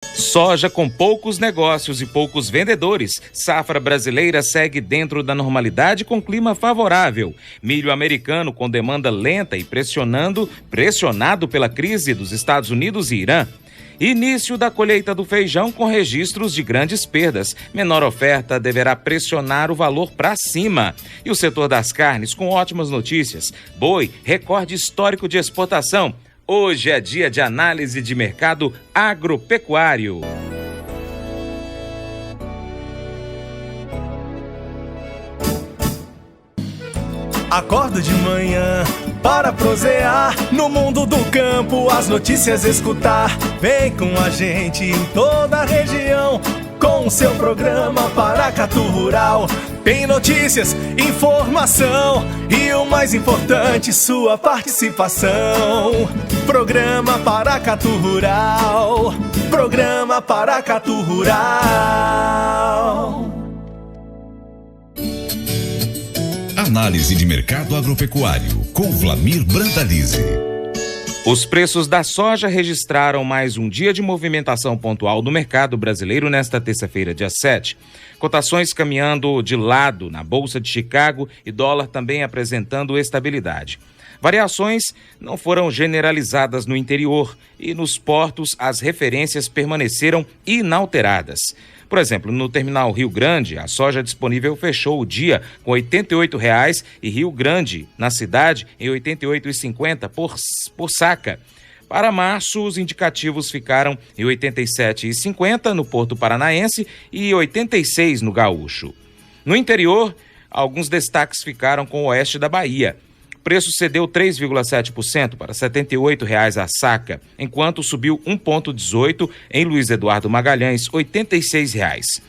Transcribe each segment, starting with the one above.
Soja com poucos negócios e poucos vendedores. Safra brasileira segue dentro da normalidade com clima favorável. Milho americano com demanda lenta e pressionado pela crise dos Estados Unidos e Irã. Início da colheita do feijão com registros de grandes perdas. Menor oferta deverá pressionar o valor para cima. E o setor das carnes com ótimas notícias. Boi, recorde histórico de exportação. Hoje é dia de análise de mercado agropecuário. Acordo de manhã para prosear no mundo do campo, as notícias escutar. Vem com a gente em toda a região com o seu programa Paracatu Rural. Tem notícias, informação e o mais importante, sua participação. Programa Paracatu Rural. Programa Paracatu Rural. Análise de mercado agropecuário com Vlamir Brandalize. Os preços da soja registraram mais um dia de movimentação pontual no mercado brasileiro nesta terça-feira, dia 7. Cotações caminhando de lado na Bolsa de Chicago e dólar também apresentando estabilidade. Variações não foram generalizadas no interior e nos portos as referências permaneceram inalteradas. Por exemplo, no terminal Rio Grande, a soja disponível fechou o dia com R$ 88,00 e Rio Grande, na cidade, em R$ 88,50 por saca. Para março, os indicativos ficaram em R$ 87,50 no Porto Paranaense e R$ 86,00 no Gaúcho. No interior, alguns destaques ficaram com o oeste da Bahia. O preço cedeu 3,7% para R$ 78,00 a saca, enquanto subiu 1,18% em Luiz Eduardo Magalhães, R$ 86,00.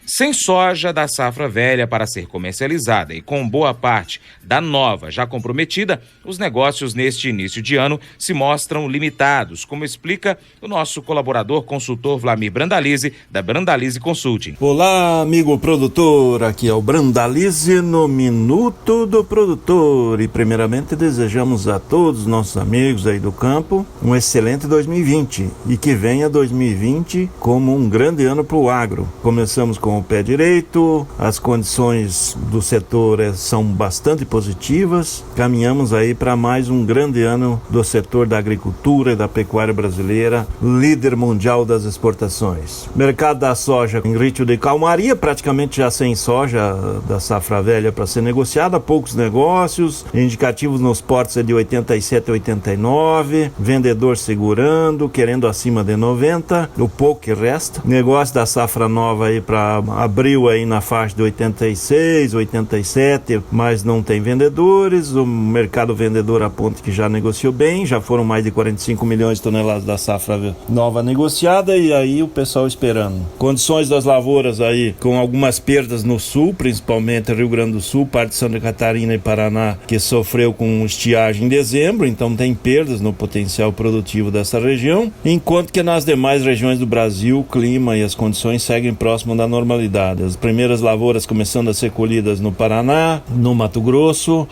Sem soja da safra velha para ser comercializada e com boa parte da nova já comprometida, os negócios neste início de ano se mostram limitados, como explica o nosso colaborador consultor Vlamir Brandalize, da Brandalize Consulting. Olá, amigo produtor, aqui é o Brandalize no Minuto do Produtor e primeiramente desejamos a todos os nossos amigos aí do campo um excelente 2020 e que venha 2020 como um grande ano para o agro. Começamos com o pé direito, as condições do setor são bastante positivas, caminhamos aí para mais um grande ano do setor da agricultura e da pecuária brasileira, líder mundial das exportações. Mercado da soja em ritmo de calmaria, praticamente já sem soja da safra velha para ser negociada, poucos negócios, indicativos nos portos é de 87 a 89, vendedor segurando, querendo acima de 90, o pouco que resta, negócio da safra nova aí para abril aí na faixa de 86, 87, mas não tem vendedores. O mercado vendedor aponta que já negociou bem, já foram mais de 45 milhões de toneladas da safra nova negociada e aí o pessoal esperando. Condições das lavouras aí com algumas perdas no sul, principalmente Rio Grande do Sul, parte de Santa Catarina e Paraná, que sofreu com estiagem em dezembro, então tem perdas no potencial produtivo dessa região, enquanto que nas demais regiões do Brasil o clima e as condições seguem próximo da normalidade. As primeiras lavouras começando a ser colhidas no Paraná, no Mato Grosso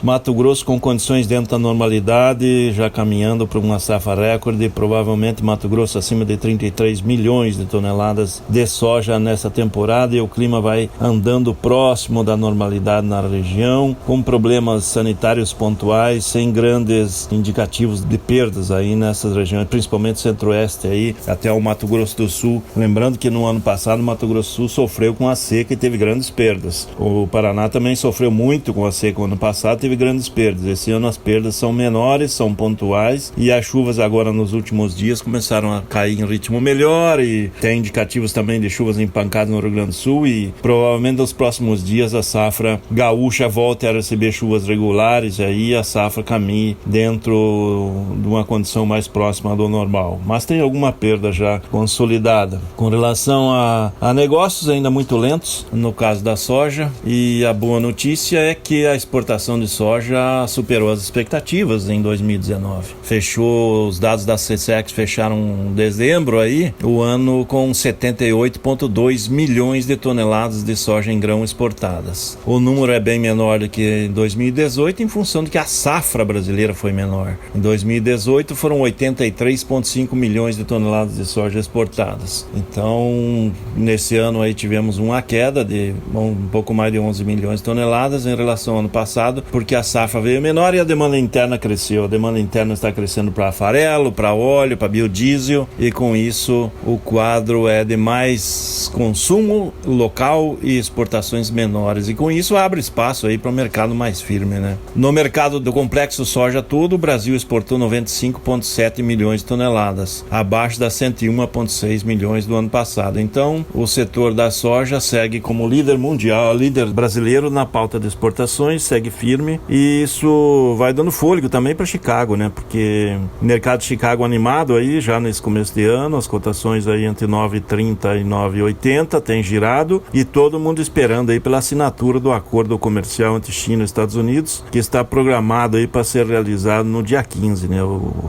com condições dentro da normalidade, já caminhando para uma safra recorde, provavelmente Mato Grosso acima de 33 milhões de toneladas de soja nessa temporada e o clima vai andando próximo da normalidade na região, com problemas sanitários pontuais, sem grandes indicativos de perdas aí nessas regiões, principalmente centro-oeste aí, até o Mato Grosso do Sul. Lembrando que no ano passado o Mato Grosso do Sul sofreu com a seca e teve grandes perdas. O Paraná também sofreu muito com a seca no ano passado, teve grandes perdas. Esse ano as perdas são menores, são pontuais e as chuvas agora nos últimos dias começaram a cair em ritmo melhor e tem indicativos também de chuvas empancadas no Rio Grande do Sul e provavelmente nos próximos dias a safra gaúcha volte a receber chuvas regulares e aí a safra caminhe dentro de uma condição mais próxima do normal. Mas tem alguma perda já consolidada. Com relação a negócios ainda muito muito lentos no caso da soja, e a boa notícia é que a exportação de soja superou as expectativas em 2019. Fechou, os dados da SECEX fecharam em dezembro aí, o ano com 78,2 milhões de toneladas de soja em grão exportadas. O número é bem menor do que em 2018 em função de que a safra brasileira foi menor. Em 2018 foram 83,5 milhões de toneladas de soja exportadas. Então, nesse ano aí tivemos uma queda de um pouco mais de 11 milhões de toneladas em relação ao ano passado, porque a safra veio menor e a demanda interna cresceu. A demanda interna está crescendo para farelo, para óleo, para biodiesel, e com isso o quadro é de mais consumo local e exportações menores, e com isso abre espaço aí para um mercado mais firme, né? No mercado do complexo soja todo, o Brasil exportou 95,7 milhões de toneladas, abaixo das 101,6 milhões do ano passado. Então, o setor da soja segue como líder mundial, líder brasileiro na pauta de exportações, segue firme, e isso vai dando fôlego também para Chicago, né? Porque o mercado de Chicago animado aí já nesse começo de ano, as cotações aí entre 9,30 e 9,80 tem girado, e todo mundo esperando aí pela assinatura do acordo comercial entre China e Estados Unidos, que está programado aí para ser realizado no dia 15, né?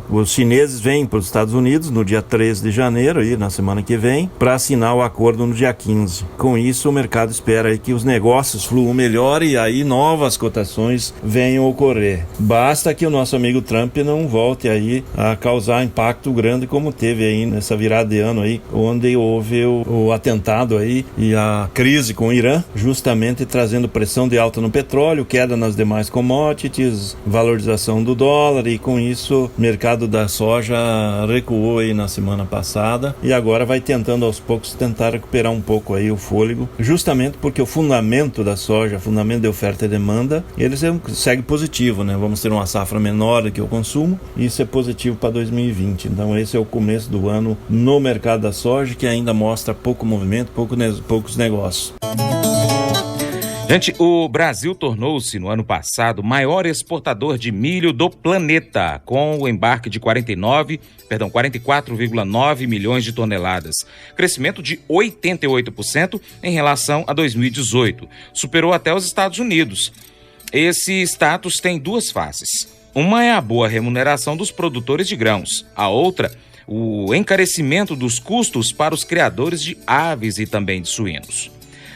Os chineses vêm para os Estados Unidos no dia 13 de janeiro, aí, na semana que vem, para assinar o acordo no dia 15. Com isso, o mercado espera aí que os negócios fluam melhor e aí novas cotações venham ocorrer. Basta que o nosso amigo Trump não volte aí a causar impacto grande como teve aí nessa virada de ano aí, onde houve o atentado aí e a crise com o Irã, justamente trazendo pressão de alta no petróleo, queda nas demais commodities, valorização do dólar, e com isso o mercado da soja recuou aí na semana passada e agora vai tentando aos poucos tentar recuperar um pouco aí o fôlego, justamente porque o fundamento da soja, fundamento de oferta e demanda, ele segue positivo, né? Vamos ter uma safra menor do que o consumo, e isso é positivo para 2020. Então esse é o começo do ano no mercado da soja, que ainda mostra pouco movimento, poucos negócios. Gente, o Brasil tornou-se, no ano passado, o maior exportador de milho do planeta, com o embarque de 44,9 milhões de toneladas, crescimento de 88% em relação a 2018. Superou até os Estados Unidos. Esse status tem duas faces. Uma é a boa remuneração dos produtores de grãos, a outra, o encarecimento dos custos para os criadores de aves e também de suínos.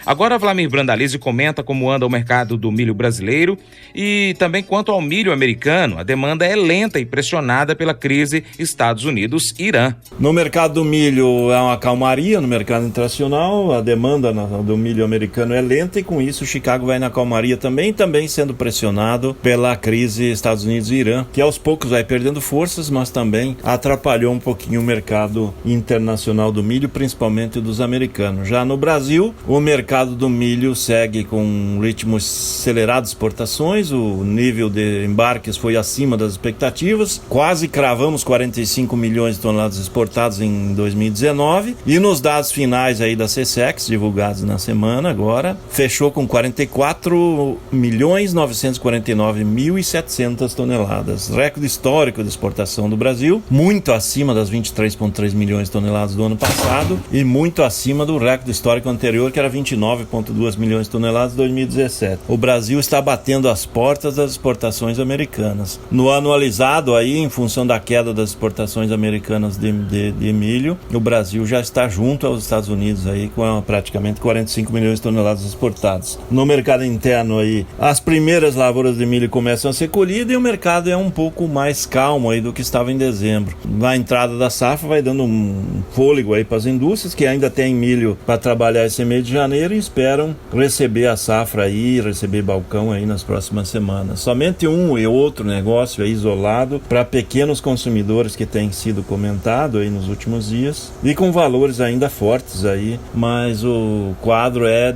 Agora, Vlamir Brandalize comenta como anda o mercado do milho brasileiro e também quanto ao milho americano. A demanda é lenta e pressionada pela crise Estados Unidos-Irã. No mercado do milho é uma calmaria, no mercado internacional a demanda do milho americano é lenta, e com isso o Chicago vai na calmaria também sendo pressionado pela crise Estados Unidos e Irã, que aos poucos vai perdendo forças, mas também atrapalhou um pouquinho o mercado internacional do milho, principalmente dos americanos. Já no Brasil, o mercado do milho segue com um ritmo acelerado de exportações, o nível de embarques foi acima das expectativas, quase cravamos 45 milhões de toneladas exportadas em 2019, e nos dados finais aí da SECEX, divulgados na semana agora, fechou com 44.949.700 toneladas, recorde histórico de exportação do Brasil, muito acima das 23,3 milhões de toneladas do ano passado e muito acima do recorde histórico anterior, que era 29,2 milhões de toneladas em 2017. O Brasil está batendo as portas das exportações americanas. No anualizado, aí, em função da queda das exportações americanas de milho, o Brasil já está junto aos Estados Unidos aí, com praticamente 45 milhões de toneladas exportadas. No mercado interno, aí, as primeiras lavouras de milho começam a ser colhidas e o mercado é um pouco mais calmo aí do que estava em dezembro. Na entrada da safra vai dando um fôlego aí para as indústrias que ainda têm milho para trabalhar esse mês de janeiro e esperam receber a safra aí, receber balcão aí nas próximas semanas. Somente um e outro negócio aí isolado para pequenos consumidores que tem sido comentado aí nos últimos dias e com valores ainda fortes aí, mas o quadro é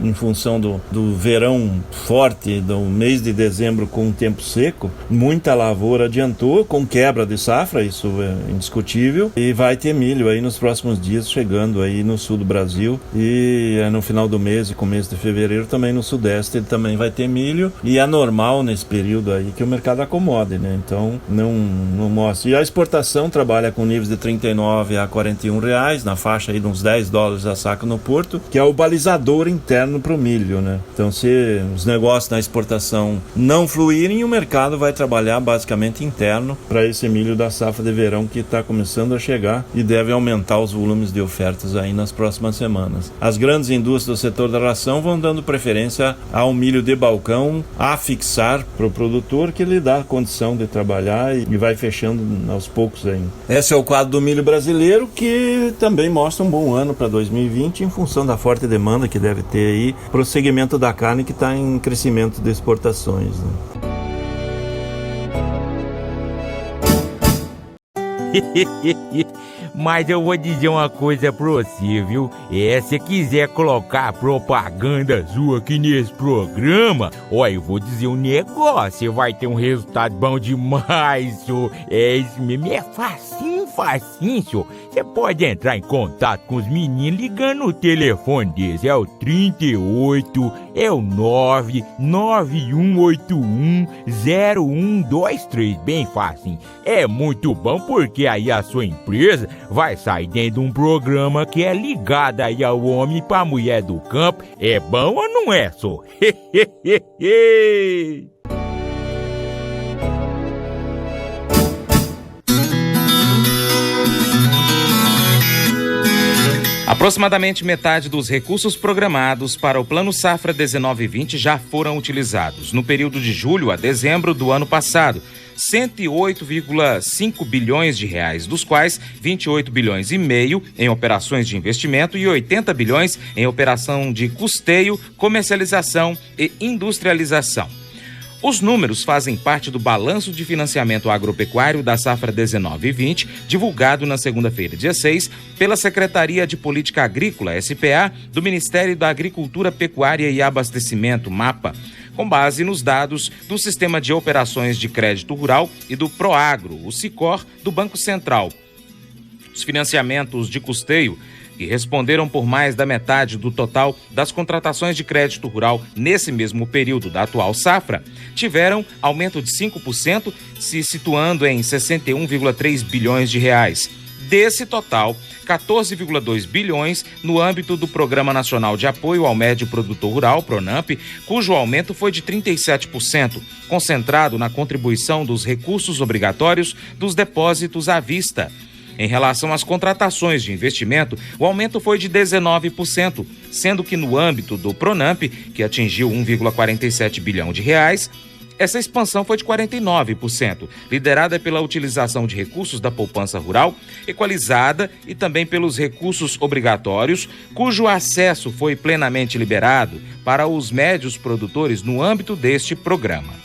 em função do verão forte do mês de dezembro com um tempo seco, muita lavoura adiantou com quebra de safra, isso é indiscutível, e vai ter milho aí nos próximos dias chegando aí no sul do Brasil, e e no final do mês e começo de fevereiro também no Sudeste ele também vai ter milho, e é normal nesse período aí que o mercado acomode, né? Então não mostra. E a exportação trabalha com níveis de 39 a 41 reais, na faixa aí de uns 10 dólares a saca no porto, que é o balizador interno para o milho, né? Então se os negócios na exportação não fluírem, o mercado vai trabalhar basicamente interno para esse milho da safra de verão que está começando a chegar e deve aumentar os volumes de ofertas aí nas próximas semanas. As grandes indústrias do setor da ração vão dando preferência ao milho de balcão a fixar para o produtor, que lhe dá condição de trabalhar e vai fechando aos poucos ainda. Esse é o quadro do milho brasileiro, que também mostra um bom ano para 2020 em função da forte demanda que deve ter aí para o segmento da carne, que está em crescimento de exportações, né? Mas eu vou dizer uma coisa pra você, viu? Se quiser colocar propaganda sua aqui nesse programa, eu vou dizer um negócio, você vai ter um resultado bom demais, senhor. Isso mesmo, é facinho, senhor. Você pode entrar em contato com os meninos ligando o telefone deles, é o 38, é o 991810123, bem fácil. É muito bom porque aí a sua empresa vai sair dentro de um programa que é ligado aí ao homem e pra mulher do campo. É bom ou não é, só? Aproximadamente metade dos recursos programados para o Plano Safra 19/20 já foram utilizados no período de julho a dezembro do ano passado. 108,5 bilhões de reais, dos quais 28 bilhões e meio em operações de investimento e 80 bilhões em operação de custeio, comercialização e industrialização. Os números fazem parte do Balanço de Financiamento Agropecuário da Safra 19/20, divulgado na segunda-feira, dia 6, pela Secretaria de Política Agrícola, SPA, do Ministério da Agricultura, Pecuária e Abastecimento, MAPA, com base nos dados do Sistema de Operações de Crédito Rural e do Proagro, o SICOR, do Banco Central. Os financiamentos de custeio, que responderam por mais da metade do total das contratações de crédito rural nesse mesmo período da atual safra, tiveram aumento de 5%, se situando em 61,3 bilhões de reais. Desse total, 14,2 bilhões no âmbito do Programa Nacional de Apoio ao Médio Produtor Rural, PRONAMP, cujo aumento foi de 37%, concentrado na contribuição dos recursos obrigatórios dos depósitos à vista. Em relação às contratações de investimento, o aumento foi de 19%, sendo que no âmbito do PRONAMP, que atingiu 1,47 bilhão de reais, essa expansão foi de 49%, liderada pela utilização de recursos da poupança rural, equalizada, e também pelos recursos obrigatórios, cujo acesso foi plenamente liberado para os médios produtores no âmbito deste programa.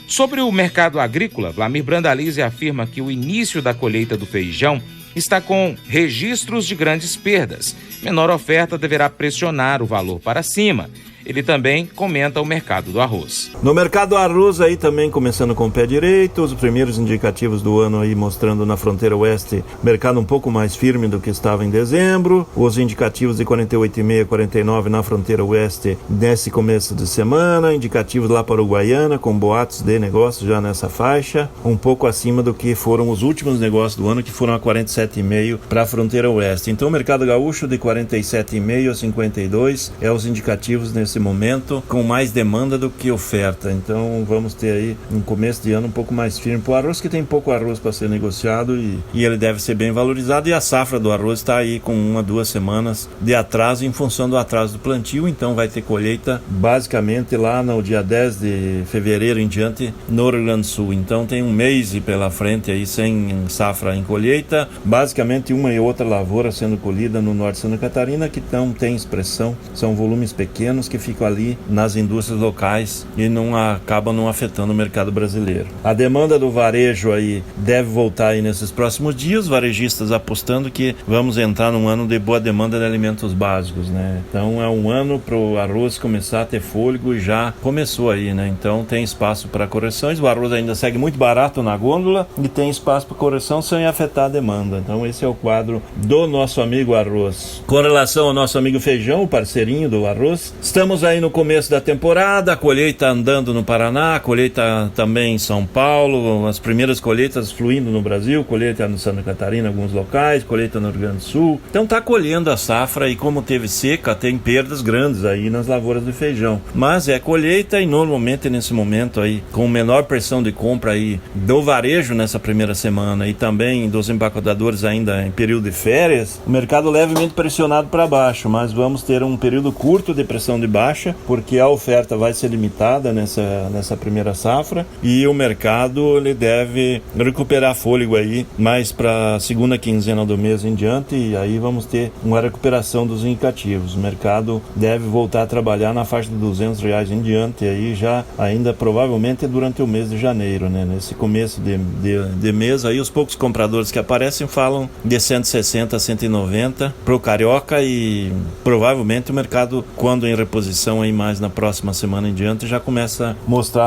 Sobre o mercado agrícola, Vlamir Brandalize afirma que o início da colheita do feijão está com registros de grandes perdas. Menor oferta deverá pressionar o valor para cima. Ele também comenta o mercado do arroz. No mercado do arroz aí também começando com o pé direito, os primeiros indicativos do ano aí mostrando na fronteira oeste mercado um pouco mais firme do que estava em dezembro, os indicativos de 48,5 a 49 na fronteira oeste nesse começo de semana, indicativos lá para o Uruguaiana com boatos de negócio já nessa faixa, um pouco acima do que foram os últimos negócios do ano, que foram a 47,5 para a fronteira oeste. Então o mercado gaúcho de 47,5 a 52 é os indicativos nesse momento com mais demanda do que oferta. Então vamos ter aí um começo de ano um pouco mais firme para o arroz, que tem pouco arroz para ser negociado e ele deve ser bem valorizado, e a safra do arroz está aí com 1 a 2 semanas de atraso em função do atraso do plantio, então vai ter colheita basicamente lá no dia 10 de fevereiro em diante no Rio Grande do Sul. Então tem um mês pela frente aí sem safra em colheita, basicamente uma e outra lavoura sendo colhida no norte de Santa Catarina, que não tem expressão, são volumes pequenos que ficam ali nas indústrias locais e acabam não afetando o mercado brasileiro. A demanda do varejo aí deve voltar aí nesses próximos dias, varejistas apostando que vamos entrar num ano de boa demanda de alimentos básicos, né? Então é um ano para o arroz começar a ter fôlego e já começou aí, né? Então tem espaço para correções, o arroz ainda segue muito barato na gôndola e tem espaço para correção sem afetar a demanda. Então esse é o quadro do nosso amigo arroz. Com relação ao nosso amigo feijão, o parceirinho do arroz, estamos aí no começo da temporada, a colheita andando no Paraná, a colheita também em São Paulo, as primeiras colheitas fluindo no Brasil, colheita no Santa Catarina, alguns locais, colheita no Rio Grande do Sul. Então tá colhendo a safra e como teve seca, tem perdas grandes aí nas lavouras de feijão. Mas é colheita e normalmente nesse momento aí, com menor pressão de compra aí do varejo nessa primeira semana e também dos empacotadores ainda em período de férias, o mercado levemente pressionado para baixo, mas vamos ter um período curto de pressão de baixa, porque a oferta vai ser limitada nessa primeira safra e o mercado ele deve recuperar fôlego aí mais para a segunda quinzena do mês em diante e aí vamos ter uma recuperação dos indicativos. O mercado deve voltar a trabalhar na faixa de R$200 em diante aí já ainda provavelmente durante o mês de janeiro, né? Nesse começo de mês aí os poucos compradores que aparecem falam de 160 a 190 pro carioca e provavelmente o mercado quando em reposição aí mais na próxima semana em diante já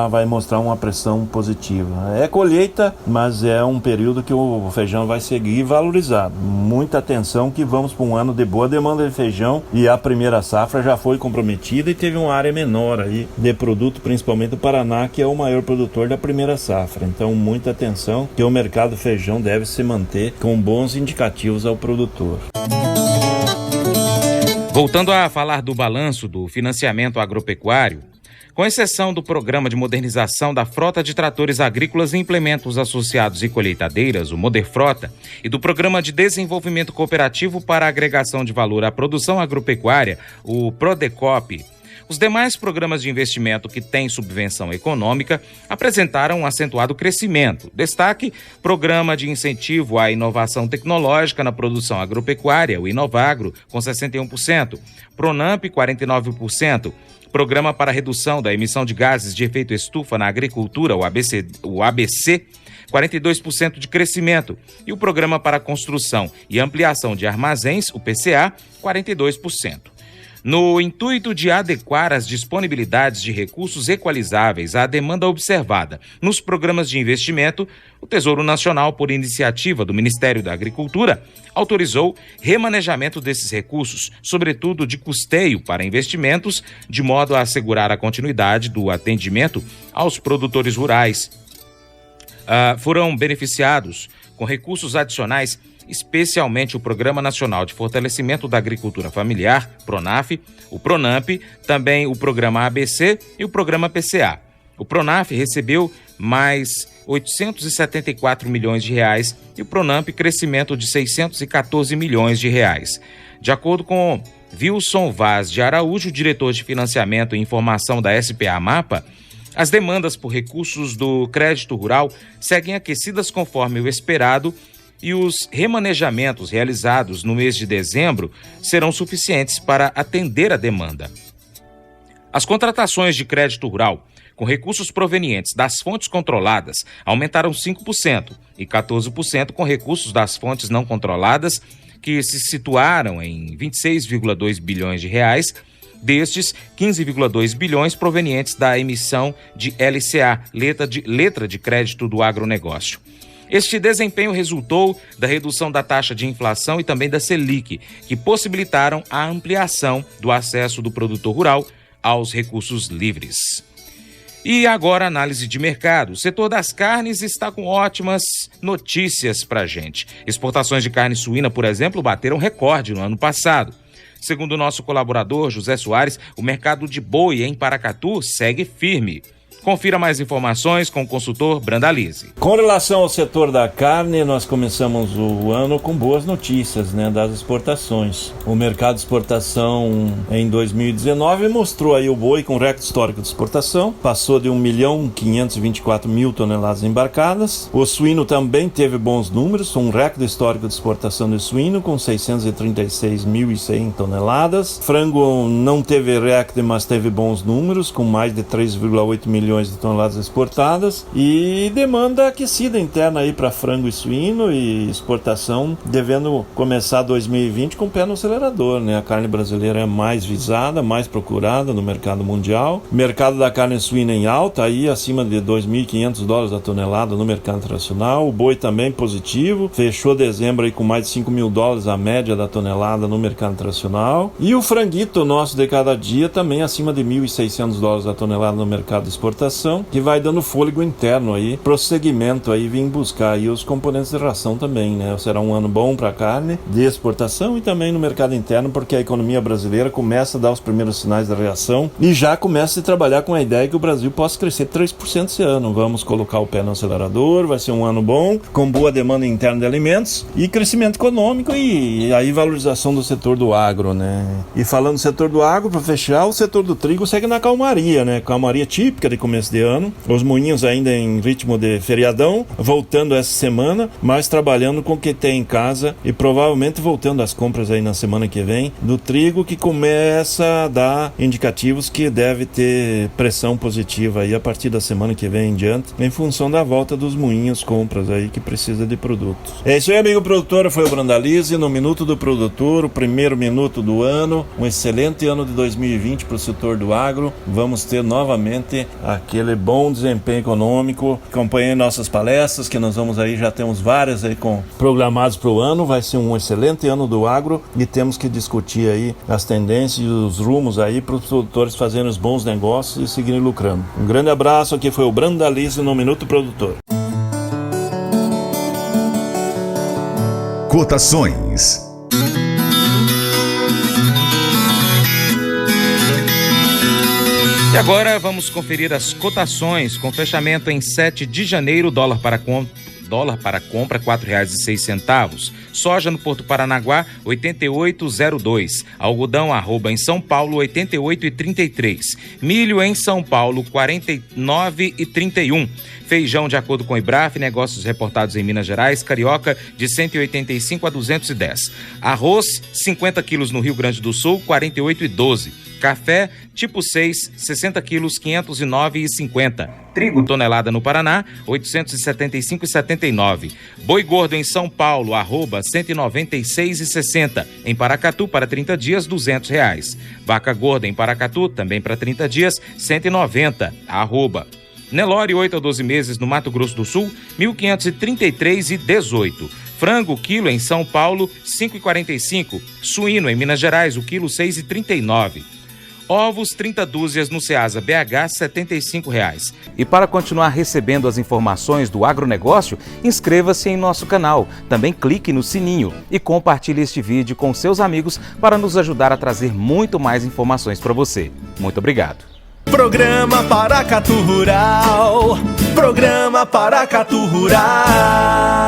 vai mostrar uma pressão positiva. É colheita, mas é um período que o feijão vai seguir valorizado. Muita atenção que vamos para um ano de boa demanda de feijão e a primeira safra já foi comprometida e teve uma área menor aí de produto, principalmente o Paraná, que é o maior produtor da primeira safra. Então, muita atenção que o mercado feijão deve se manter com bons indicativos ao produtor. Voltando a falar do balanço do financiamento agropecuário, com exceção do Programa de Modernização da Frota de Tratores Agrícolas e Implementos Associados e Colheitadeiras, o Moderfrota, e do Programa de Desenvolvimento Cooperativo para a Agregação de Valor à Produção Agropecuária, o Prodecop, os demais programas de investimento que têm subvenção econômica apresentaram um acentuado crescimento. Destaque, Programa de Incentivo à Inovação Tecnológica na Produção Agropecuária, o Inovagro, com 61%, Pronamp, 49%, Programa para Redução da Emissão de Gases de Efeito Estufa na Agricultura, o ABC, 42% de crescimento, e o Programa para Construção e Ampliação de Armazéns, o PCA, 42%. No intuito de adequar as disponibilidades de recursos equalizáveis à demanda observada nos programas de investimento, o Tesouro Nacional, por iniciativa do Ministério da Agricultura, autorizou remanejamento desses recursos, sobretudo de custeio para investimentos, de modo a assegurar a continuidade do atendimento aos produtores rurais. Foram beneficiados com recursos adicionais especialmente o Programa Nacional de Fortalecimento da Agricultura Familiar, PRONAF, o Pronamp, também o Programa ABC e o Programa PCA. O Pronaf recebeu mais R$874 milhões e o Pronamp crescimento de R$614 milhões. De acordo com Wilson Vaz de Araújo, diretor de Financiamento e Informação da SPA-MAPA, as demandas por recursos do crédito rural seguem aquecidas conforme o esperado e os remanejamentos realizados no mês de dezembro serão suficientes para atender a demanda. As contratações de crédito rural com recursos provenientes das fontes controladas aumentaram 5% e 14% com recursos das fontes não controladas, que se situaram em R$26,2 bilhões, destes 15,2 bilhões provenientes da emissão de LCA, letra de crédito do agronegócio. Este desempenho resultou da redução da taxa de inflação e também da Selic, que possibilitaram a ampliação do acesso do produtor rural aos recursos livres. E agora, análise de mercado. O setor das carnes está com ótimas notícias para a gente. Exportações de carne suína, por exemplo, bateram recorde no ano passado. Segundo o nosso colaborador José Soares, o mercado de boi em Paracatu segue firme. Confira mais informações com o consultor Brandalize. Com relação ao setor da carne, nós começamos o ano com boas notícias, né, das exportações. O mercado de exportação em 2019 mostrou aí o boi com recorde histórico de exportação, passou de 1.524.000 toneladas embarcadas. O suíno também teve bons números, um recorde histórico de exportação de suíno com 636.100 toneladas. Frango não teve recorde, mas teve bons números, com mais de 3,8 milhões de toneladas exportadas, e demanda aquecida interna aí para frango e suíno, e exportação devendo começar 2020 com o pé no acelerador, né? A carne brasileira é mais visada, mais procurada no mercado mundial. O mercado da carne suína em alta, aí acima de $2.500 a tonelada no mercado internacional. O boi também positivo, fechou dezembro aí com mais de $5.000 a média da tonelada no mercado internacional. E o franguito nosso de cada dia também acima de $1.600 a tonelada no mercado de exportação, que vai dando fôlego interno aí pro segmento aí, vir buscar aí os componentes de ração também, né? Será um ano bom para a carne de exportação e também no mercado interno, porque a economia brasileira começa a dar os primeiros sinais da reação e já começa a trabalhar com a ideia que o Brasil possa crescer 3% esse ano. Vamos colocar o pé no acelerador, vai ser um ano bom, com boa demanda interna de alimentos e crescimento econômico e aí valorização do setor do agro, né? E falando do setor do agro, para fechar, o setor do trigo segue na calmaria, né? Calmaria típica de começo de ano, os moinhos ainda em ritmo de feriadão, voltando essa semana, mas trabalhando com o que tem em casa e provavelmente voltando às compras aí na semana que vem do trigo, que começa a dar indicativos que deve ter pressão positiva aí a partir da semana que vem em diante, em função da volta dos moinhos compras aí que precisa de produtos. É isso aí, amigo produtor, foi o Brandalize no Minuto do Produtor, o primeiro minuto do ano, um excelente ano de 2020 para o setor do agro. Vamos ter novamente aquele bom desempenho econômico. Acompanhem nossas palestras, que nós vamos aí, já temos várias aí programadas para o ano. Vai ser um excelente ano do agro e temos que discutir aí as tendências e os rumos aí para os produtores fazerem os bons negócios e seguirem lucrando. Um grande abraço, aqui foi o Brandalize no Minuto Produtor. Cotações. E agora vamos conferir as cotações com fechamento em 7 de janeiro, dólar para compra R$ 4,06. Soja no Porto Paranaguá, 88,02. Algodão arroba em São Paulo, 88,33. Milho em São Paulo, 49,31. Feijão, de acordo com o Ibraf, negócios reportados em Minas Gerais, carioca, de 185 a 210. Arroz, 50 quilos no Rio Grande do Sul, 48,12. Café, tipo 6, 60 quilos, 509,50. Trigo, tonelada no Paraná, 875,79. Boi gordo em São Paulo, arroba 196,60. Em Paracatu, para 30 dias, R$200. Vaca gorda em Paracatu, também para 30 dias, 190, arroba. Nelore, 8 a 12 meses no Mato Grosso do Sul, 1.533,18. Frango, quilo em São Paulo, 5,45. Suíno em Minas Gerais, o quilo, 6,39. Ovos, 30 dúzias no Ceasa BH, R$ 75,00. E para continuar recebendo as informações do agronegócio, inscreva-se em nosso canal. Também clique no sininho e compartilhe este vídeo com seus amigos para nos ajudar a trazer muito mais informações para você. Muito obrigado. Programa Paracatu Rural. Programa Paracatu Rural.